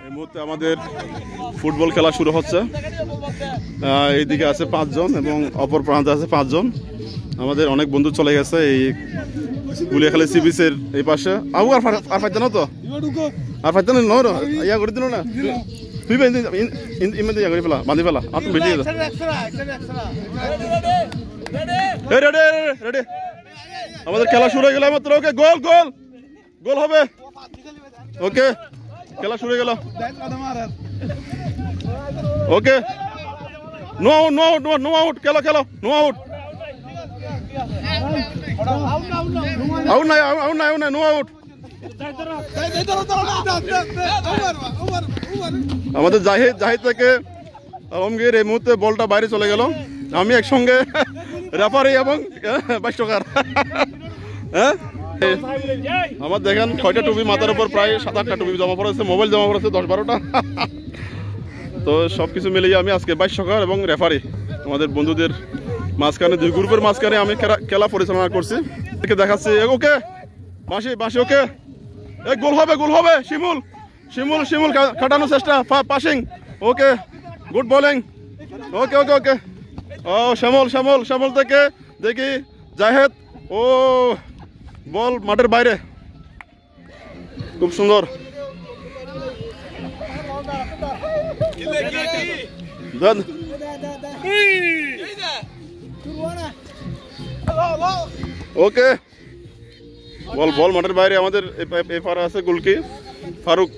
এই মুহূর্তে আমাদের ফুটবল খেলা শুরু হচ্ছে। এইদিকে আছে 5 জন এবং অপর প্রান্তে আছে 5 জন। আমাদের অনেক বন্ধু চলে গেছে এই গুলিয়াখালী সি বিচের এই পাশে। আবু আর ফাইতে না তো আর ফাইতে না ইয়া করে দিল না তুই ইমেন ইয়া করে ফেলা বাঁধি ফেলা আর তুমি বেরিয়ে যা। রেডি আমাদের খেলা শুরু হয়ে গেল মাত্র। ওকে গোল গোল গোল হবে। ওকে খেলা শুরু হয়ে গেল। Okay no out no out no out খেলো খেলো নো আউট আউট নাই আউট নাই আউট নাই নো আউট। আমাদের জাহিদ থেকে আলমগীর এই মুহূর্তে বলটা বাইরে চলে গেল। আমি একসঙ্গে রেফারি এবং 22 টাকার। হ্যাঁ আমার দেখেন 6টা টুপি মাথার উপর, প্রায় 7-8টা টুপি জমা পড়েছে, মোবাইল জমা পড়েছে 10-12টা। তো সবকিছু মিলিয়ে আমি আজকে 22 টাকার এবং রেফারি আমাদের বন্ধুদের মাঝখানে 2 গ্রুপের মাঝখানে আমি খেলা পরিচালনা করছি। দেখাচ্ছি ওকে বাঁশি বাঁশি ওকে গোল হবে গোল হবে। শিমুল শিমুল শিমুল কাটানোর চেষ্টা পাসিং ওকে গুড বোলিং ওকে ওকে ওকে। ও শ্যামল শ্যামল শ্যামল থেকে দেখি জাহেদ ও বল মাঠের বাইরে খুব সুন্দর। ওকে বল বল মাঠের বাইরে। আমাদের এপারে আছে গোলকি ফারুক,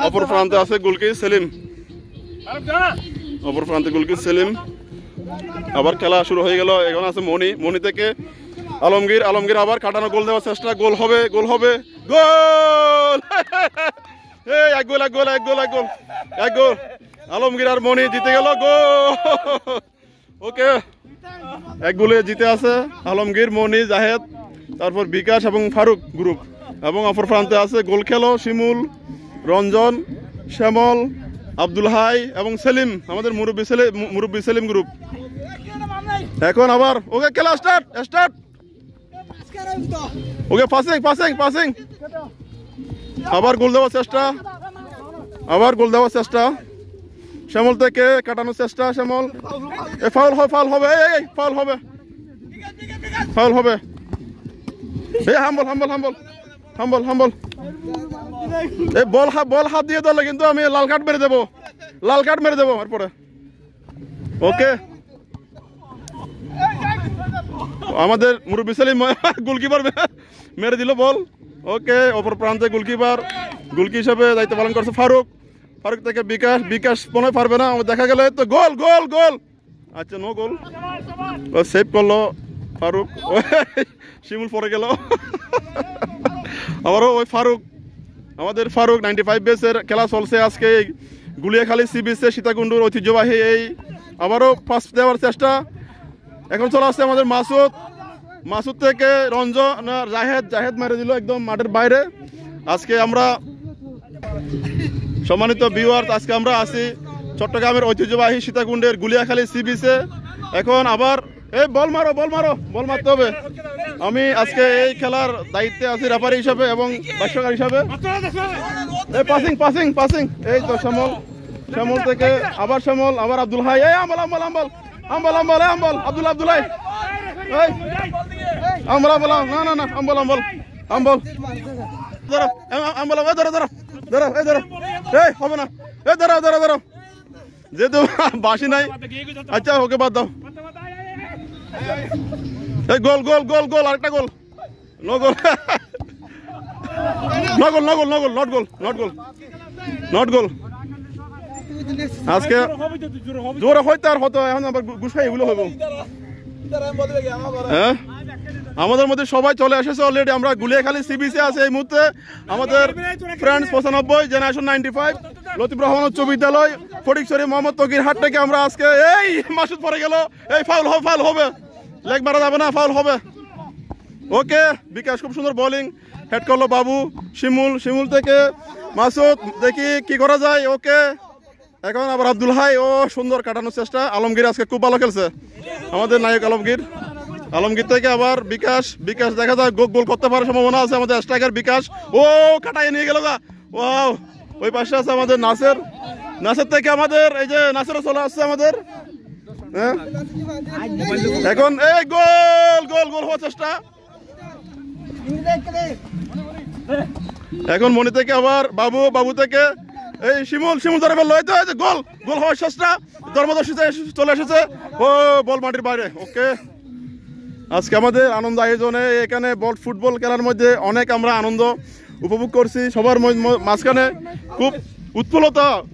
অপর প্রান্তে আছে গোলকি সেলিম, অপর প্রান্তে গোলকি সেলিম। আবার খেলা শুরু হয়ে গেল। এখন আছে মনি, মনি থেকে আলমগীর, আলমগীর আবার কাটানো গোল দেওয়ার চেষ্টা। গোল হবে গোল হবে গোল। এক গোল এক গোল এক গোল এক গোল এক গোল। আলমগীর আর মনি জিতে গেল গোল। ওকে এক গোলে জিতে আছে আলমগীর, মনি, জাহেদ, তারপর বিকাশ এবং ফারুক গ্রুপ। এবং অপর প্রান্তে আছে গোল খেলো শিমুল, রঞ্জন, শ্যামল, আব্দুল হাই এবং সেলিম, আমাদের মুরব্বী সেলিম গ্রুপ। এখন আবার ওকে খেলা স্টার্ট স্টার্ট। ওকে পাসিং পাসিং পাসিং। আবার গোল দেওয়ার চেষ্টা, আবার গোল দেওয়ার চেষ্টা। শ্যামল থেকে কাটানোর চেষ্টা। শ্যামল ফাউল হয়, ফাউল হবে, এই ফাউল হবে, ফাউল হবে। এই হাম্বল হাম্বল হাম্বল হাম্বল হাম্বল। এই বল হাত দিয়ে ধরলে কিন্তু আমি লাল কার্ড মেরে দেবো, লাল কার্ড মেরে দেবো এরপরে। ওকে আমাদের মুরব্বী সেলিম গোলকিপার মেরে দিল বল। ওকে অপর প্রান্তে গোলকিপার, গোলকি হিসাবে দায়িত্ব পালন করছে ফারুক, ফারুক থেকে বিকাশ, বিকাশ মনে হয় পারবে না, দেখা গেল তো গোল গোল গোল। আচ্ছা নো গোল, সেভ করলো ফারুক। শিমুল পড়ে গেল। আবারও ওই ফারুক, আমাদের ফারুক 95 বেসের খেলা চলছে আজকে গুলিয়াখালী সি বিচে, সীতাকুণ্ডুর ঐতিহ্যবাহী এই। আবারও পাস দেওয়ার চেষ্টা। এখন চলে আসছে আমাদের মাসুদ, মাসুদ থেকে রঞ্জন, জাহেদ, জাহেদ মেরে দিল একদম মাঠের বাইরে। আজকে আমরা সম্মানিত ভিউয়ার্স, আজকে আমরা আছি চট্টগ্রামের ঐতিহ্যবাহী সীতাকুণ্ডের গুলিয়াখালী সি বিচে। এখন আবার এই বল মারো বল মারো, বল মারতে হবে। আমি আজকে এই খেলার দায়িত্বে আছি রেফারি হিসাবে এবং ভাষ্যকার হিসাবে। এই পাসিং পাসিং পাসিং, এই তো শ্যামল, শ্যামল থেকে আবার শ্যামল, আবার আব্দুল হাই, এই আম্বল আম্বল আম্বল আম্বল আম্বল আম্বল আব্দুল আব্দুল্লাহ, এই আম্বল আম্বল, না না না আম্বল আম্বল আম্বল, ধরো আম্বল, এই ধরো ধরো ধরো, এই ধরো, এই হবে না, এই ধরো ধরো ধরো, যেহেতু বাসি নাই। আচ্ছা ওকে বাদ দাও। এই গোল গোল গোল গোল, আরেকটা goal, no goal, no goal no goal no goal, not goal not goal not goal. আজকে জোরে হইতে আর হতো, এখন আবার গুছাই এগুলো হইব। হ্যাঁ আমাদের মধ্যে সবাই চলে এসেছে অলরেডি। আমরা গুলিয়াখালী সি বিচে আছে এই মুহূর্তে। আমাদের ফ্রেন্ডস 95, জেনারেশন 95, লতিফ রহমান উচ্চ বিদ্যালয়, ফটিকছড়ি, মোহাম্মদ তকির হাট থেকে আমরা আজকে। এই মাসুদ পড়ে গেল, এই ফাউল হবে, ফাউল হবে, লেগ মারা যাবে না, ফাউল হবে। ওকে বিকাশ খুব সুন্দর বোলিং হেড করলো বাবু। শিমুল, শিমুল থেকে মাসুদ, দেখি কি করা যায়। ওকে এখন আবার আব্দুল হাই, ও সুন্দর কাটানোর চেষ্টা। আলমগীর আজকে খুব ভালো খেলছে, আমাদের নায়ক আলমগীর। আলমগীর থেকে আবার বিকাশ, বিকাশ দেখা যায় গোল করতে পারার সম্ভাবনা আছে। আমাদের স্ট্রাইকার বিকাশ, ও কাটাই নিয়ে গেল গা, ওয়াও, ওই পাশে আছে আমাদের নাসের। নাসের থেকে আমাদের এই যে নাসেরও চলে আসছে আমাদের। হ্যাঁ, এখন এই গোল গোল গোল হওয়ার চেষ্টা। এখন মনি থেকে আবার বাবু, বাবু থেকে এই শিমুল, শিমুল ধরে ফেললো। এই যে গোল গোল হওয়ার চেষ্টা, ধর্মদর্শী চলে এসেছে। ও বল মাটির বাইরে। ওকে, আজকে আমাদের আনন্দ আয়োজনে এখানে বল ফুটবল খেলার মধ্যে অনেক আমরা আনন্দ উপভোগ করছি। সবার মাঝখানে খুব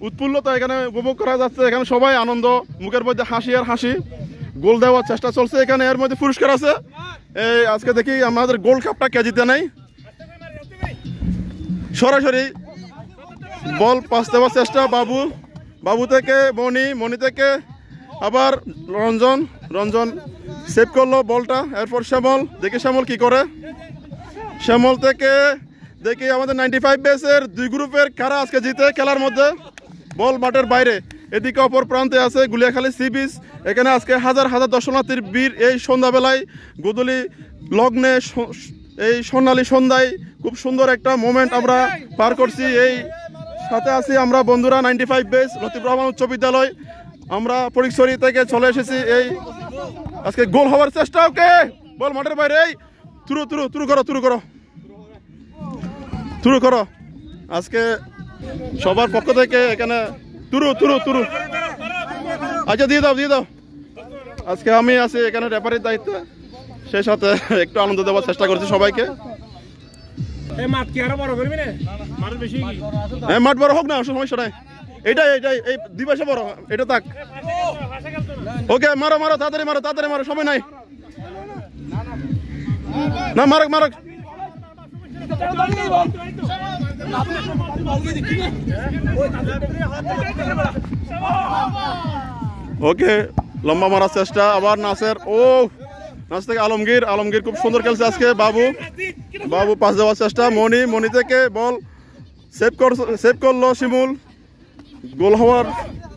উৎফুল্লতা এখানে উপভোগ করা যাচ্ছে। এখানে সবাই আনন্দ, মুখের মধ্যে হাসি আর হাসি। গোল দেওয়ার চেষ্টা চলছে এখানে, এর মধ্যে পুরস্কার আছে। এই আজকে দেখি আমাদের গোল্ড কাপটা কে জিতে নেই। সরাসরি বল পাস দেওয়ার চেষ্টা বাবু, বাবু থেকে মনি, মনি থেকে আবার রঞ্জন, রঞ্জন সেভ করলো বলটা। এরপর শ্যামল, দেখি শ্যামল কি করে। শ্যামল থেকে দেখি আমাদের 95 বেসের দুই গ্রুপের কারা আজকে জিতে খেলার মধ্যে। বল মাঠের বাইরে, এদিকে অপর প্রান্তে আছে গুলিয়াখালী সি বিচ। এখানে আজকে হাজার হাজার দর্শনার্থীর ভিড়। এই সন্ধ্যাবেলায় গোধূলি লগ্নে, এই সোনালী সন্ধ্যায় খুব সুন্দর একটা মোমেন্ট আমরা পার করছি। এই সাথে আছি আমরা বন্ধুরা 95 বেস লতিফ রহমান উচ্চ বিদ্যালয়। আমরা ফটিকছড়ি থেকে চলে এসেছি। এই আজকে গোল হওয়ার চেষ্টা। ওকে, বল মাঠের বাইরে। এই তুরু তুরু তুরু করো, তুরু করো, তুরু করো। আজকে সবার পক্ষ থেকে এখানে তুরু তুরু তুরু। আচ্ছা, দিয়ে দাও, দিয়ে দাও। আজকে আমি আছি এখানে রেফারির দায়িত্বে, সেই সাথে একটু আনন্দ দেওয়ার চেষ্টা করছি সবাইকে। হ্যাঁ, মাঠ বড় হোক না, সমস্যা নাই। এটাই এটাই এই দুই পাশে বড়, এটা থাক। ওকে, মারো মারো, তাড়াতাড়ি মারো, তাড়াতাড়ি মারো, সময় নাই। না, মারক মারক। ওকে, লম্বা মারার চেষ্টা আবার নাসের। ও নাচ থেকে আলমগীর, আলমগীর খুব সুন্দর খেলছে আজকে। বাবু, বাবু পাস দেওয়ার চেষ্টা। মনি, মনি থেকে বল সেভ করলো শিমুল। গোল হওয়ার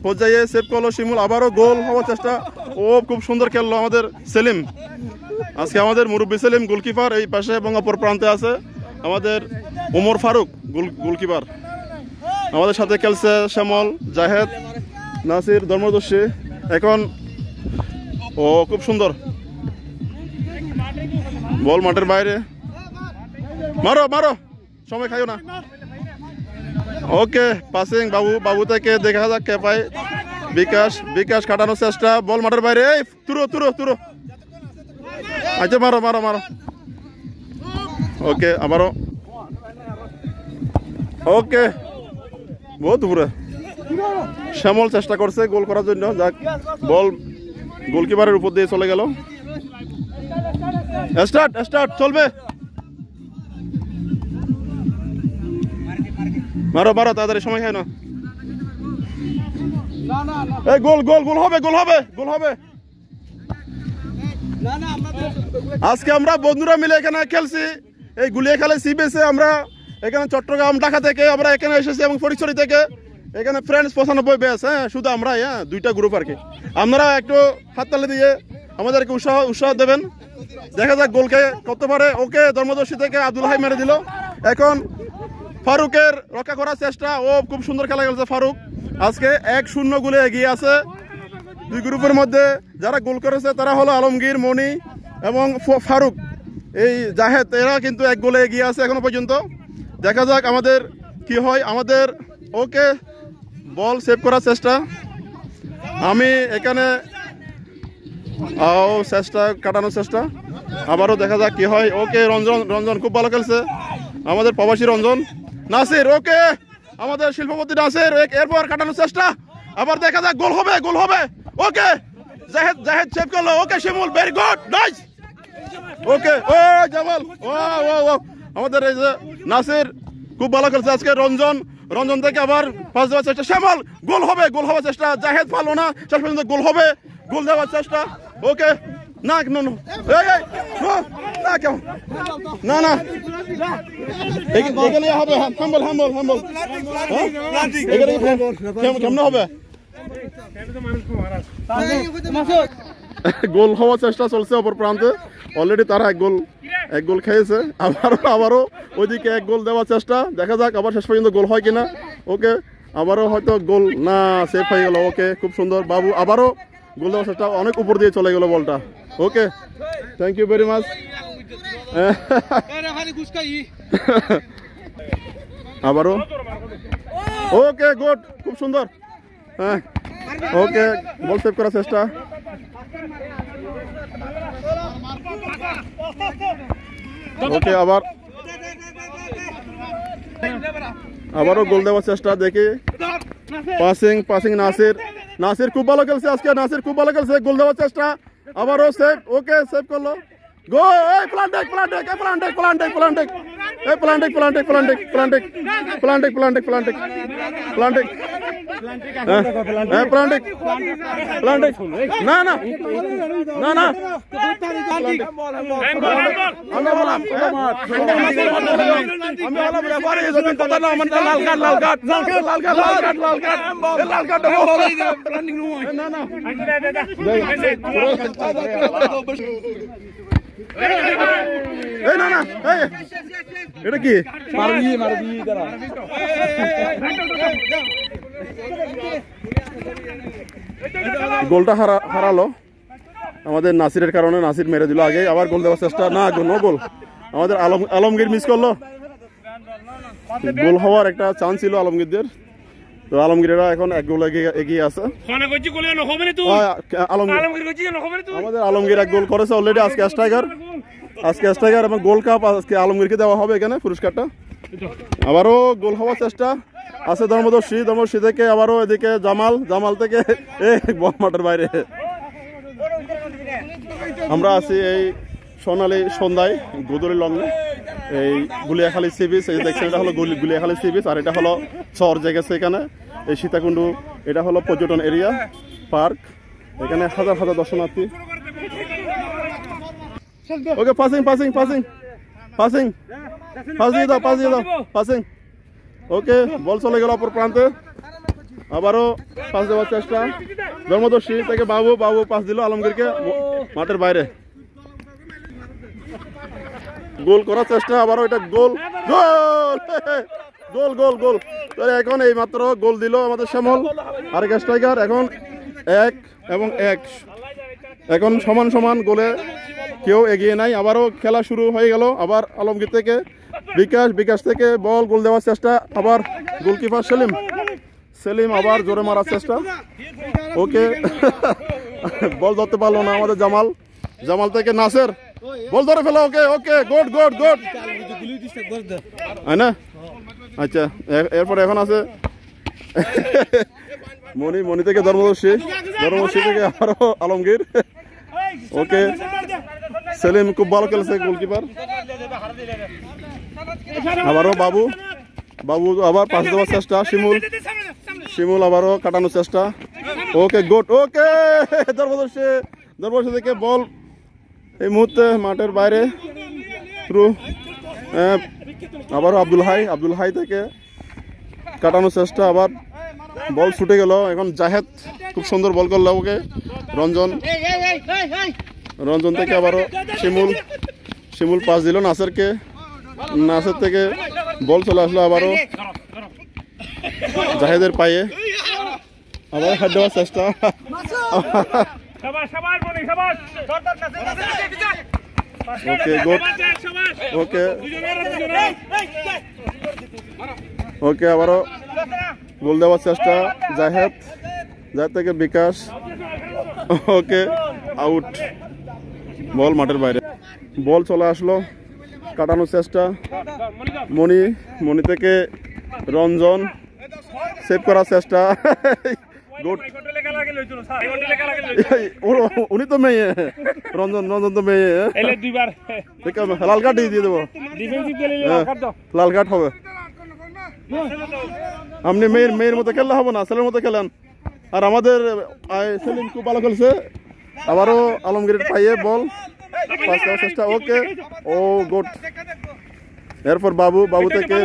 পর্যায়ে সেভ করলো শিমুল। আবারও গোল হওয়ার চেষ্টা। ও খুব সুন্দর খেললো আমাদের সেলিম। আজকে আমাদের মুরব্বী সেলিম গোলকিপার এই পাশে, এবং অপর প্রান্তে আছে আমাদের ওমর ফারুক গোলকিপার। আমাদের সাথে খেলছে শ্যামল, জাহেদ, নাসির, ধর্মদর্শী। এখন ও খুব সুন্দর বল মাঠের বাইরে। মারো মারো, সময় খাইও না। ওকে, পাসিং বাবু, বাবু থেকে দেখা যাক কে পায়। বিকাশ, বিকাশ কাটানোর চেষ্টা, বল মাঠের বাইরে। এই তুরো তুরো তুরো। আচ্ছা, মারো মারো মারো। ওকে, আবারও। ওকে, বহুত উপরে। শ্যামল চেষ্টা করছে গোল করার জন্য, যাক বল গোলকিপারের উপর দিয়ে চলে গেল। স্টার্ট স্টার্ট চলবে। মারো মারো, তাড়াতাড়ি, সময় খায় না। এই গোল গোল গোল হবে, গোল হবে, গোল হবে। আজকে আমরা বন্ধুরা মিলে এখানে খেলছি এই গুলিয়াখালী সি বিচে। আমরা এখানে চট্টগ্রাম, ঢাকা থেকে আমরা এখানে এসেছি, এবং ফটিকছড়ি থেকে। এখানে ফ্রেন্ডস 95 ব্যাচ। হ্যাঁ, শুধু আমরা, হ্যাঁ, দুইটা গ্রুপ আর কি। আপনারা একটু হাততালি দিয়ে আমাদেরকে উৎসাহ দেবেন। দেখা যাক গোলকে করতে পারে। ওকে, ধর্মদর্শী থেকে আব্দুল হাই মেরে দিল। এখন ফারুকের রক্ষা করার চেষ্টা। ও খুব সুন্দর খেলা খেলছে ফারুক। আজকে 1-0 গোলে এগিয়ে আছে। দুই গ্রুপের মধ্যে যারা গোল করেছে তারা হলো আলমগীর, মনি এবং ফারুক। এই জাহেদ, এরা কিন্তু 1 গোলে এগিয়ে আছে এখনো পর্যন্ত। দেখা যাক আমাদের কি হয়। আমাদের ওকে, বল সেভ করার চেষ্টা। আমি এখানে চেষ্টা কাটানোর চেষ্টা। আবারও দেখা যাক কি হয়। ওকে, রঞ্জন, রঞ্জন খুব ভালো খেলছে আমাদের প্রবাসী রঞ্জন। নাসির, ওকে, আমাদের শিল্পপতি নাসির। এরপর কাটানোর চেষ্টা। আবার দেখা যাক গোল হবে, গোল হবে। ওকে, জাহেদ, জাহেদ সেভ করলো। ওকে, শিমুল, ভেরি গুড, নাইস। ওকে, ও জামাল, ও ও ও আমাদের এই যে নাসির খুব ভালো খেলছে আজকে। রঞ্জন, রঞ্জন থেকে আবার পাস দেওয়ার চেষ্টা। শ্যামল, গোল হবে, গোল হওয়ার চেষ্টা। জাহেদ ভালো না, শেষ পর্যন্ত গোল হবে, গোল দেওয়ার চেষ্টা। ওকে, না না না, কেমন না না, এখানে হবে। হাম্বল হাম্বল হাম্বল, কেমন হবে? গোল হওয়ার চেষ্টা চলছে অপর প্রান্তে। অলরেডি তারা 1 গোল এক গোল খেয়েছে, আবারও ওইদিকে এক গোল দেওয়ার চেষ্টা, দেখা যাক আবার শেষ পর্যন্ত গোল হয় কিনা। ওকে, আবারও হয়তো গোল না, সেফ হয়ে গেল। ওকে, খুব সুন্দর। বাবু আবারও গোল দেওয়ার চেষ্টা, অনেক উপর দিয়ে চলে গেল বলটা। ওকে, থ্যাংক ইউ ভেরি মাচ। আবারও ওকে, গুড, খুব সুন্দর। হ্যাঁ, ওকে, বল সেভ করার চেষ্টা। ওকে, আবারও গোল দেওয়ার চেষ্টা, দেখি পাসিং নাসির খুব ভালো খেলছে আজকে, নাসির খুব ভালো খেলছে। গোল দেওয়ার চেষ্টা, আবারও সেভ। ওকে, সেভ করলো। গো, এই প্লান্টেক না না না না, এটা কি গোলটা হারালো আমাদের নাসিরের কারণে। নাসির মেরে দিল আগে, আবার গোল দেওয়ার চেষ্টা, না, নো গোল। আমাদের আলমগীর মিস করলো। গোল হওয়ার একটা চান্স ছিল আলমগীরদের, তো আলমগীরেরা এখন এক গোল এগিয়ে আছে। আমাদের আলমগীর এক গোল করেছে অলরেডি। আজকে স্ট্রাইকার এবং গোল্ড কাপ আজকে আলমগীরকে দেওয়া হবে এখানে পুরস্কারটা। আবারও গোল হওয়ার চেষ্টা আছে ধর্মদর্শী থেকে, আবারও এদিকে জামাল থেকে মাঠের বাইরে। আমরা আছি এই সোনালী সন্ধ্যায় গোদরি লগ্নে, এই গুলিয়াখালী সি বিচ। এই দেখছেন, এটা হলো গুলিয়াখালী সি বিচ, আর এটা হলো শহর জায়গা এখানে। এই সীতাকুণ্ডু, এটা হলো পর্যটন এরিয়া পার্ক, এখানে হাজার হাজার দর্শনার্থী। ওকে, পাসিং ওকে, বল চলে গেল অপর প্রান্তে। আবারও পাস দেওয়ার চেষ্টা, ধর্মদর্শী থেকে বাবু পাস দিল আলমগীরকে মাঠের বাইরে। গোল করার চেষ্টা, আবারও এটা গোল। এখন এই মাত্র গোল দিল আমাদের শ্যামল, আরেক স্ট্রাইকার। এখন 1 এখন সমান গোলে কেউ এগিয়ে নাই। আবারও খেলা শুরু হয়ে গেল। আবার আলমগীর থেকে বিকাশ থেকে বল, গোল দেওয়ার চেষ্টা, আবার গোলকিপার সেলিম আবার জোরে মারার চেষ্টা। ওকে, বল ধরতে পারলো না আমাদের জামাল থেকে নাসের, বল ধরে ফেলো। ওকে, গুড না, আচ্ছা। এরপরে এখন আছে মনি থেকে ধর্মদর্শী থেকে আবারও আলমগীর। ওকে, সেলিম খুব ভালো খেলছে, গোলকিপার। আবারও বাবু আবার পাস দেওয়ার চেষ্টা, শিমুল আবারও কাটানোর চেষ্টা। ওকে, গুড। ওকে, ধর্মদর্শী থেকে বল এই মুহূর্তে মাঠের বাইরে থ্রু। আবারও আব্দুল হাই থেকে কাটানোর চেষ্টা, আবার বল ছুটে গেল। এখন জাহেদ খুব সুন্দর বল করলো। ওকে, রঞ্জন থেকে আবারও শিমুল পাস দিল নাসের থেকে বল চলে আসলো আবারও জাহেদের পায়ে, আবার হাত দেওয়ার চেষ্টা। ওকে, গুড। ওকে, আবারও গোল দেওয়ার চেষ্টা, জাহেদ থেকে বিকাশ। ওকে, আউট, বল মাঠের বাইরে। বল চলে আসলো, কাটানোর চেষ্টা, মনি থেকে রঞ্জন, সেভ করার চেষ্টা। উনি তো মেয়ে, রঞ্জন তো মেয়ে, লাল কার্ড দিয়ে দেবো, লাল কার্ড হবে। আপনি মেয়ের মতো খেললে হবে না, ছেলের মতো খেলেন। আর আমাদের সেলিম খুব ভালো খেলছে, আবারও আলমগীরের পাইয়ে বল পাস করার চেষ্টা। ওকে, ও গুড। এরপর বাবু থেকে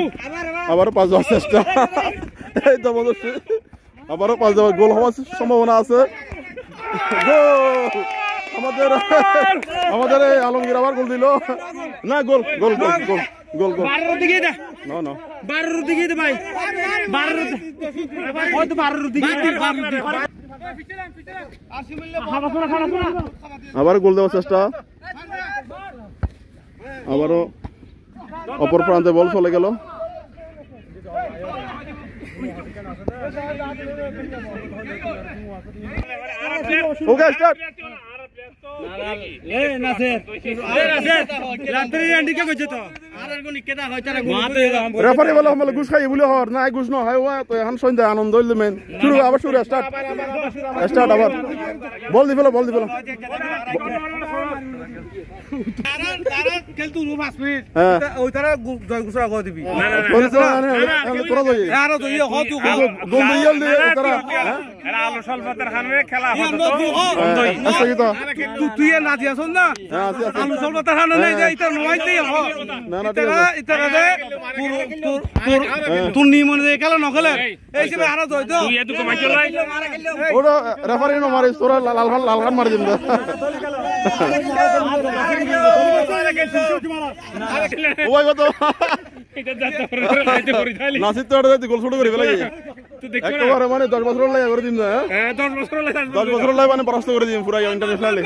আবারও পাস দেওয়ার চেষ্টা। এই তো আবারও পাস দেওয়ার, গোল হওয়ার সম্ভাবনা আছে। আমাদের এই আলমগীর আবার গোল দিল। না গোল গোল গোল গোল গোল গোল 12 দিকে দে না না 12 দিকে দে ভাই 12 ওই তো 12 দিকে আবার গোল দেওয়ার চেষ্টা আবারও অপর প্রান্তে বল চলে গেল ওকে স্টার্ট রেফারি বলে हमले ঘুষ খাই বলে হর না ঘুষ না হয় ওয়া তো এখন সন্ধ্যা আনন্দ হইল মেন শুরু আবার শুরু স্টার্ট স্টার্ট আবার বল দিবেল তারা খেল তুই 5 মিনিট হ্যাঁ ওই তারা জয় ঘোষণা করে দিবি না তোরা যাই আর তো ইয়ে হত গোল দিল দে তারা এরা আলু সলফাতের খানে খেলা আচ্ছা কি তো তুই না দিয়াছ না হ্যাঁ আছে আলু সলফাতের খানে নাই যে এটা নয়তেই হ না না ইতারা দে তোর নিমনে যে খেলা ন খেলে এই যে আর জয় তো তুই এত কমাই চলাই ওটা রেফারি নো মারিস তোরা লাল খান মারি দিন ওই কত এটা যাতে করে খালি নাসির তো এটা গোল শুরু করে ফেলে তুই দেখছ না একবারে মানে 10 বছর লাগে করে দিন না হ্যাঁ 10 বছর লাগে 10 বছর লাগে মানে পরাস্ত করে দিন পুরো ইন্টারন্যাশনালি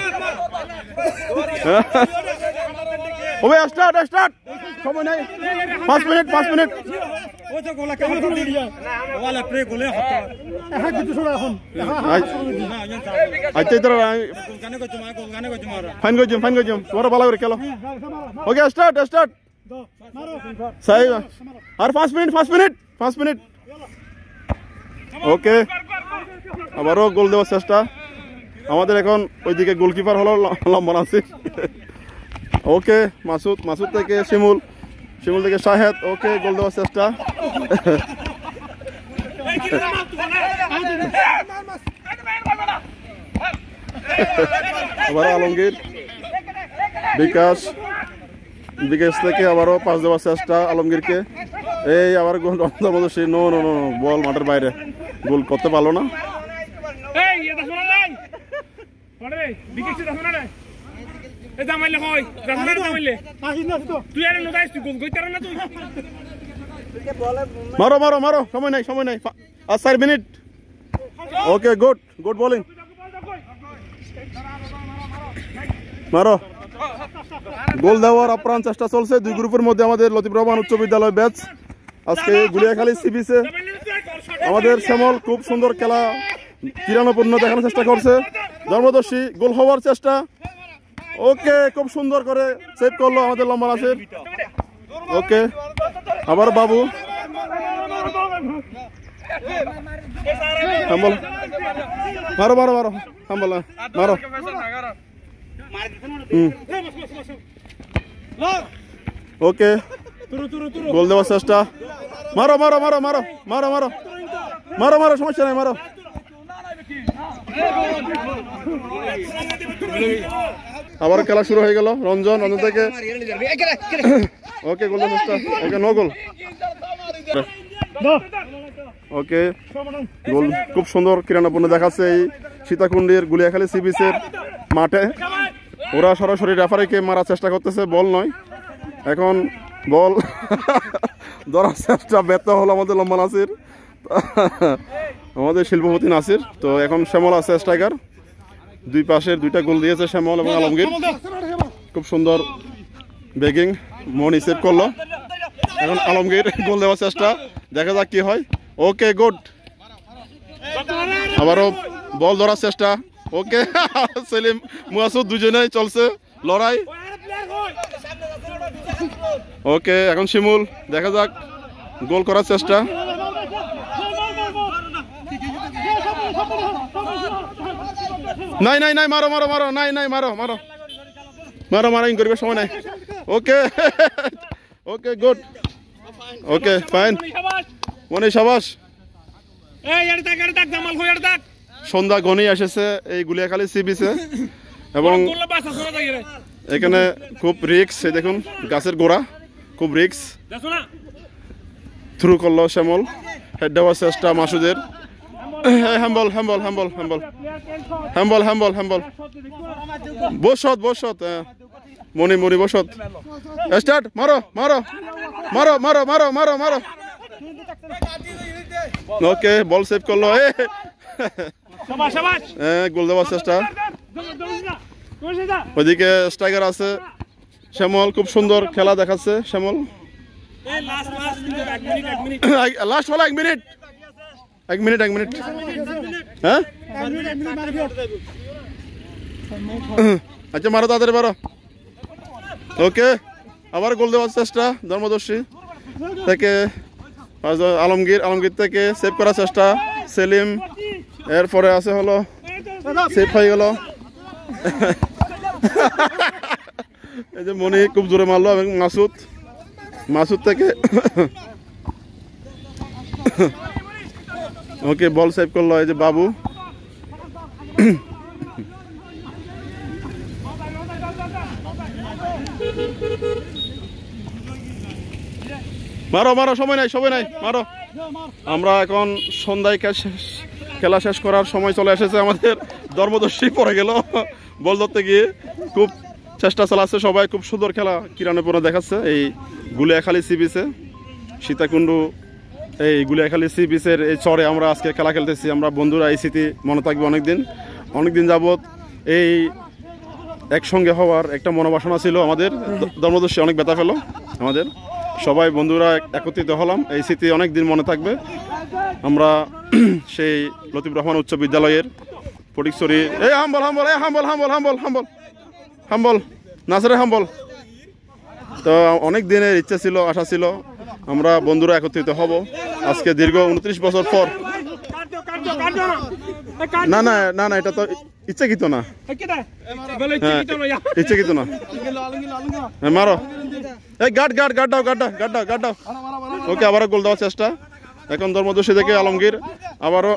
ওবে স্টার্ট সময় নাই 5 মিনিট ওই তো গোলা কেমন করে দিয়া ওয়ালা প্লে গোলে হত হ্যাঁ কিছু শুনা এখন আইতে তোরা গানে কইছ মার ফাইন গজম তোরা ভালো করে খেলো ওকে স্টার্ট সাই আর 5 মিনিট ওকে আবারও গোল দেওয়ার চেষ্টা আমাদের এখন ওইদিকে গোলকিপার হলো লম্বন আছে ওকে মাসুদ থেকে শিমুল থেকে শাহেদ ওকে গোল দেওয়ার চেষ্টা আবারও আলমগীর বিকাশ থেকে আবারও পাস দেওয়ার চেষ্টা আলমগীরকে এই আবার গোল অন্তর্বর্তী নো বল মাঠের বাইরে গোল করতে পারলো না এই এটা শোনা নাই পড়ে বিকেছে শোনা নাই এ জামাইলে কই জামাইলে তুই আরে লগাইছ তুই গোল কইতার না তুই মারো সময় নাই আর 4 মিনিট ওকে গুড বোলিং মারো গোল দেওয়ার আপ্রাণ চেষ্টা চলছে দুই গ্রুপের মধ্যে আমাদের লতিফ রহমান উচ্চ বিদ্যালয় ব্যাচ আজকে গুলিয়াখালী সিবিসে আমাদের শ্যামল খুব সুন্দর খেলা ক্রীড়ানৈপুণ্য দেখানোর চেষ্টা করছে ধর্মদর্শী গোল হওয়ার চেষ্টা ওকে খুব সুন্দর করে সেভ করলো আমাদের লম্বা নাসির ওকে আবার বাবু হাম্বল মারো হাম্বল মারো ওকে গোল দেওয়ার চেষ্টা মারো সমস্যা নাই মারো আবার খেলা শুরু হয়ে গেল রঞ্জন থেকে ওকে গোল দেওয়ার চেষ্টা ওকে নো গোল ওকে গোল খুব সুন্দর ক্রীড়ানৈপুণ্য দেখাচ্ছে এই সীতাকুণ্ডের গুলিয়াখালী সিবিসের মাঠে ওরা সরাসরি রেফারিকে মারার চেষ্টা করতেছে বল নয় এখন বল ধরার চেষ্টা ব্যর্থ হলো আমাদের লম্বা নাসির আমাদের শিল্পপতি নাসির তো এখন শ্যামল আছে স্ট্রাইকার দুই পাশের দুইটা গোল দিয়েছে শ্যামল এবং আলমগীর খুব সুন্দর বেগিং মনি সেভ করলো এখন আলমগীর গোল দেওয়ার চেষ্টা দেখা যাক কি হয় ওকে গুড আবারও বল ধরার চেষ্টা ওকে সেলিম মুয়াসুদ দুজনেই চলছে লড়াই ওকে এখন শিমুল দেখা যাক গোল করার চেষ্টা নাই মারো ইন করবে সময় নাই ওকে গুড ওকে ফাইন মনে সাবাস সন্ধ্যা গনেই এসেছে এই গুলিয়াখালী সিবিসে এবং এখানে খুব রিক্স দেখুন গাছের গোড়া খুব রিক্স থ্রু করলো শ্যামল হেড দেওয়ার চেষ্টা মাসুদের হ্যাম্বল বসত মনি মনি বসত স্টার্ট মারো মারো মারো মারো মারো মারো মারো ওকে বল সেভ করলো গোল দেওয়ার চেষ্টা ওইদিকে স্ট্রাইকার আছে শ্যামল খুব সুন্দর খেলা দেখাচ্ছে শ্যামল লাস্ট হলো 1 মিনিট 1 মিনিট হ্যাঁ আচ্ছা মারো তাড়াতাড়ি মারো ওকে আবার গোল দেওয়ার চেষ্টা ধর্মদর্শী থেকে আলমগীর থেকে সেভ করার চেষ্টা সেলিম এরপরে আছে হলো সেভ হয়ে গেল এই যে মনি খুব জোরে মারলো এবং মাসুদ থেকে ওকে বল সেভ করলো এই যে বাবু মারো মারো সময় নাই মারো আমরা এখন সন্ধ্যায় খেলা শেষ করার সময় চলে এসেছে আমাদের ধর্মদর্শী পড়ে গেল বল ধরতে গিয়ে খুব চেষ্টা চালাচ্ছে সবাই খুব সুন্দর খেলা কিরানপুরে দেখাচ্ছে এই গুলিয়াখালী সি বিচে সীতাকুণ্ডু এই গুলিয়াখালী সি বিচের এই চরে আমরা আজকে খেলা খেলতেছি আমরা বন্ধুরা এই স্মৃতি মনে থাকবে অনেকদিন যাবৎ এই একসঙ্গে হওয়ার একটা মনোবাসনা ছিল আমাদের ধর্মদর্শী অনেক ব্যথা পেল আমাদের সবাই বন্ধুরা একত্রিত হলাম এই স্মৃতি অনেক দিন মনে থাকবে আমরা সেই লতিফ রহমান উচ্চ বিদ্যালয়ের ফটিকছড়ি এই হাম্বল নাসরে হাম্বল তো অনেক দিনের ইচ্ছা ছিল আশা ছিল আমরা বন্ধুরা একত্রিত হব আজকে দীর্ঘ 29 বছর পর না না না না এটা তো ইচ্ছাকৃত না ইচ্ছাকৃত না মারো এই গার্ড দাও ওকে আবারও গোল দেওয়ার চেষ্টা এখন ধর্মদর্শী থেকে আলমগীর আবারও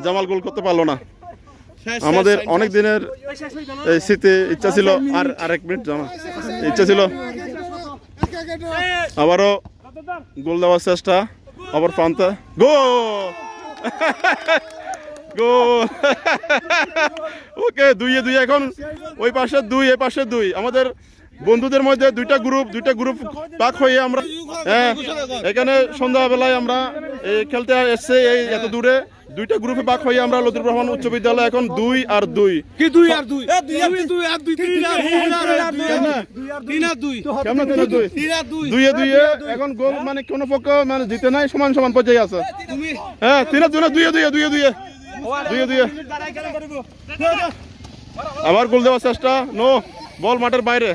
জামাল গোল করতে পারলো না আমাদের অনেক দিনের এই স্মৃতি ইচ্ছা ছিল আর 1 মিনিট ইচ্ছা ছিল আবারও গোল দেওয়ার চেষ্টা আবার প্রান্তে গোল ওকে 2-2 এখন ওই পাশে 2 এই পাশে 2 আমাদের বন্ধুদের মধ্যে দুইটা গ্রুপ ভাগ হয়ে আমরা এখানে সন্ধ্যাবেলায় আমরা খেলতে এসছে এই এত দূরে দুইটা গ্রুপে ভাগ হয়ে আমরা লতিফ রহমান উচ্চ বিদ্যালয় এখন 2 আর 2 কি 2 আর 2 এখন গোল মানে কোন পক্ষ মানে জিতে নাই সমান পর্যায়ে আছে হ্যাঁ 3-2 আবার গোল দেওয়ার চেষ্টা নো বল মাঠের বাইরে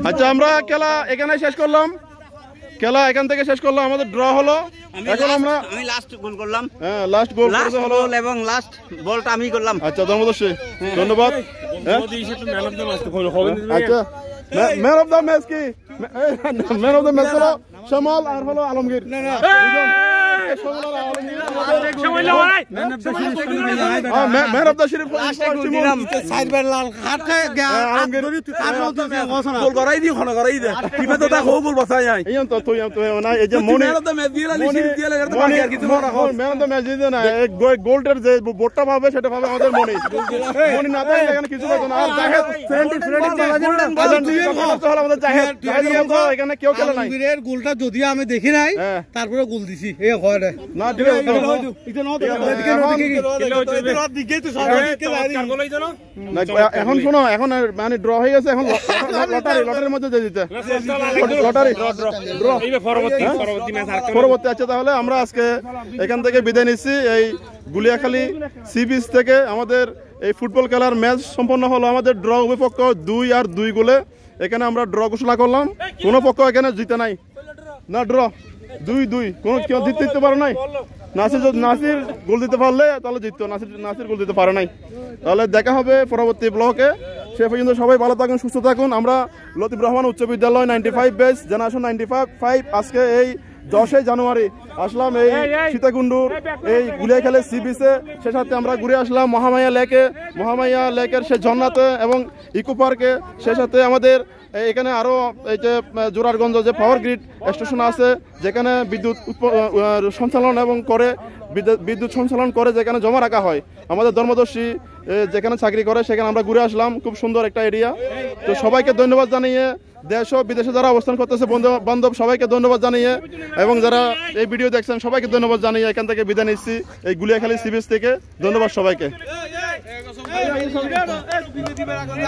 আচ্ছা আমরা খেলা এখানে শেষ করলাম আমাদের ড্র হলো এখন আমি লাস্ট গোল করলাম হ্যাঁ লাস্ট গোল করতে হলো এবং লাস্ট বলটা আমি করলাম আচ্ছা ধর্মদর্শী ধন্যবাদ আচ্ছা ম্যান অফ দ্য ম্যাচ কি ম্যান অফ দ্য ম্যাচ হলো শ্যামল আর হলো Alamgir man of the series গোল্ডের যে বোর্ডটা পাবে সেটা পাবে আমাদের মনে না থাকে এখানে কিছু পাবে না এখানে কেউ খেলে নাই গোলটা যদিও আমি দেখি নাই তারপরে গোল দিছি এখন শোনো এখন মানে ড্র হয়ে গেছে এখন লটারির মধ্যে দিয়ে দিতে পরবর্তী আচ্ছা তাহলে আমরা আজকে এখান থেকে বিদায় নিচ্ছি এই গুলিয়াখালী সি বিচ থেকে আমাদের এই ফুটবল খেলার ম্যাচ সম্পন্ন হলো আমাদের ড্র বিপক্ষ 2 আর 2 গোলে এখানে আমরা ড্র ঘোষণা করলাম কোনো পক্ষ এখানে জিতে নাই না ড্র 2-2 কোনো কেউ জিততে পারে নাই নাসির গোল দিতে পারলে তাহলে জিততো নাসির গোল দিতে পারে নাই তাহলে দেখা হবে পরবর্তী ব্লকে সে পর্যন্ত সবাই ভালো থাকুন সুস্থ থাকুন আমরা লতিফ রহমান উচ্চ বিদ্যালয় 95 ব্যাচ জেনারেশন 95 আজকে এই 10 জানুয়ারি আসলাম এই সীতাকুণ্ডুর এই গুলিয়াখালী সি বিচে সে সাথে আমরা ঘুরে আসলাম মহামায়া লেকের সে ঝর্ণাতে এবং ইকো পার্কে সে সাথে আমাদের এখানে আরো এই যে জোরারগঞ্জ যে পাওয়ার গ্রিড স্টেশন আছে, যেখানে বিদ্যুৎ সঞ্চালন এবং করে বিদ্যুৎ সঞ্চালন করে যেখানে জমা রাখা হয়। আমাদের ধর্মদর্শী যেখানে চাকরি করে সেখানে আমরা ঘুরে আসলাম, খুব সুন্দর একটা এরিয়া। তো সবাইকে ধন্যবাদ জানিয়ে, দেশ ও বিদেশে যারা অবস্থান করতেছে বন্ধু বান্ধব সবাইকে ধন্যবাদ জানিয়ে, এবং যারা এই ভিডিও দেখছেন সবাইকে ধন্যবাদ জানিয়ে এখান থেকে বিদায় নিচ্ছি এই গুলিয়াখালী সি বিচ থেকে। ধন্যবাদ সবাইকে।